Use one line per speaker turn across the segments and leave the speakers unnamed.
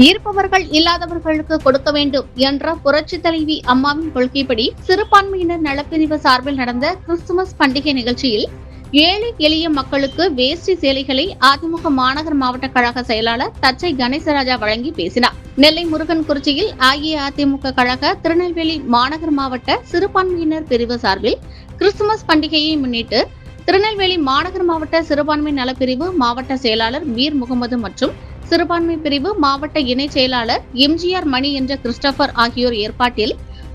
இருப்பவர்கள் இல்லாதவர்களுக்கு கொடுக்க வேண்டும் என்ற புரட்சி தலைவி அம்மாவின் கொள்கைப்படி சிறுபான்மையினர் நலப்பிரிவு சார்பில் நடந்த கிறிஸ்துமஸ் பண்டிகை நிகழ்ச்சியில் ஏழை எளிய மக்களுக்கு வேஷ்டி சேலைகளை அதிமுக மாநகர் மாவட்ட கழக செயலாளர் தச்சை கணேசராஜா வழங்கி பேசினார். நெல்லை முருகன்குறிச்சியில் அஇஅதிமுக கழக திருநெல்வேலி மாநகர் மாவட்ட சிறுபான்மையினர் பிரிவு சார்பில் கிறிஸ்துமஸ் பண்டிகையை முன்னிட்டு திருநெல்வேலி மாநகர் மாவட்ட சிறுபான்மை நலப்பிரிவு மாவட்ட செயலாளர் மீர் முகமது மற்றும் சிறுபான்மை பிரிவு மாவட்ட இணை செயலாளர் எம்ஜிஆர் மணி என்ற கிறிஸ்டபர் ஆகியோர் ஏற்பாட்டில்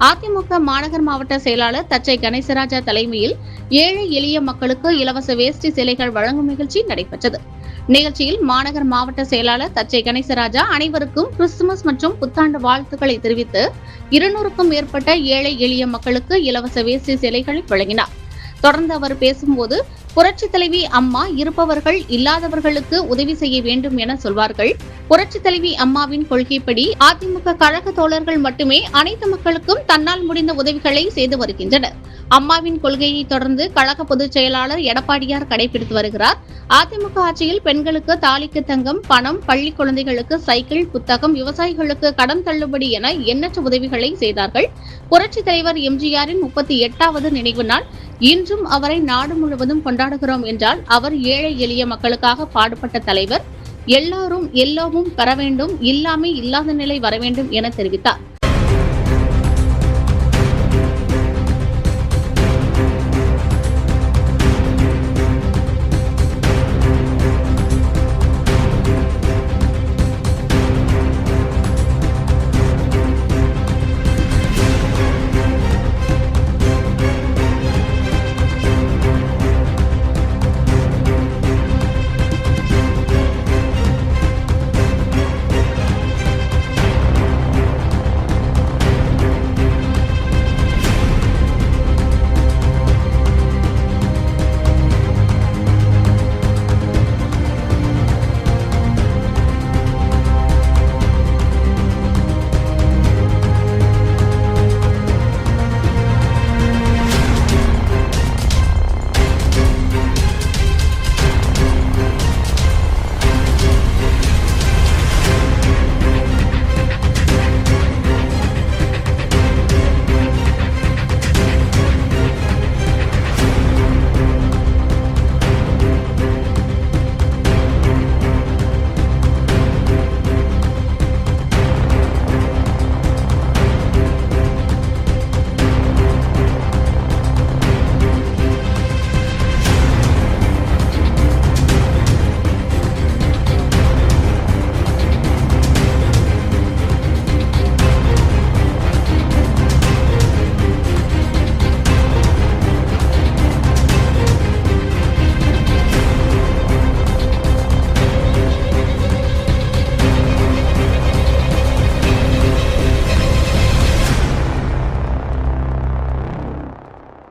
அதிமுக மாநகர் மாவட்ட செயலாளர் தச்சை கணேசராஜா தலைமையில் ஏழை எளிய மக்களுக்கு இலவச வேஷ்டி சேலைகள் வழங்கும் நிகழ்ச்சி நடைபெற்றது. நிகழ்ச்சியில் மாநகர் மாவட்ட செயலாளர் தச்சை கணேசராஜா அனைவருக்கும் கிறிஸ்துமஸ் மற்றும் புத்தாண்டு வாழ்த்துக்களை தெரிவித்து 200க்கும் மேற்பட்ட ஏழை எளிய மக்களுக்கு இலவச வேஷ்டி சேலைகளை வழங்கினார். தொடர்ந்து அவர் பேசும்போது, புரட்சி தலைவி அம்மா இருப்பவர்கள் இல்லாதவர்களுக்கு உதவி செய்ய வேண்டும் என சொல்வார்கள். புரட்சி தலைவி அம்மாவின் கொள்கைப்படி அதிமுக கழக தோழர்கள் மட்டுமே அனைத்து மக்களுக்கும் தன்னால் முடிந்த உதவிகளை செய்து வருகின்றனர். அம்மாவின் கொள்கையை தொடர்ந்து கழக பொதுச் செயலாளர் எடப்பாடியார் கடைபிடித்து வருகிறார். அதிமுக ஆட்சியில் பெண்களுக்கு தாலிக்கு தங்கம், பணம், பள்ளி குழந்தைகளுக்கு சைக்கிள், புத்தகம், விவசாயிகளுக்கு கடன் தள்ளுபடி என எண்ணற்ற உதவிகளை செய்தார்கள். புரட்சி தலைவர் எம்ஜிஆரின் 38வது நினைவு நாள். இன்றும் அவரை நாடு முழுவதும் கொண்டாடுகிறோம் என்றால் அவர் ஏழை எளிய மக்களுக்காக பாடுபட்ட தலைவர். எல்லாரும் எல்லாமும் பெற வேண்டும், இல்லாமை இல்லாத நிலை வர வேண்டும் என தெரிவித்தார்.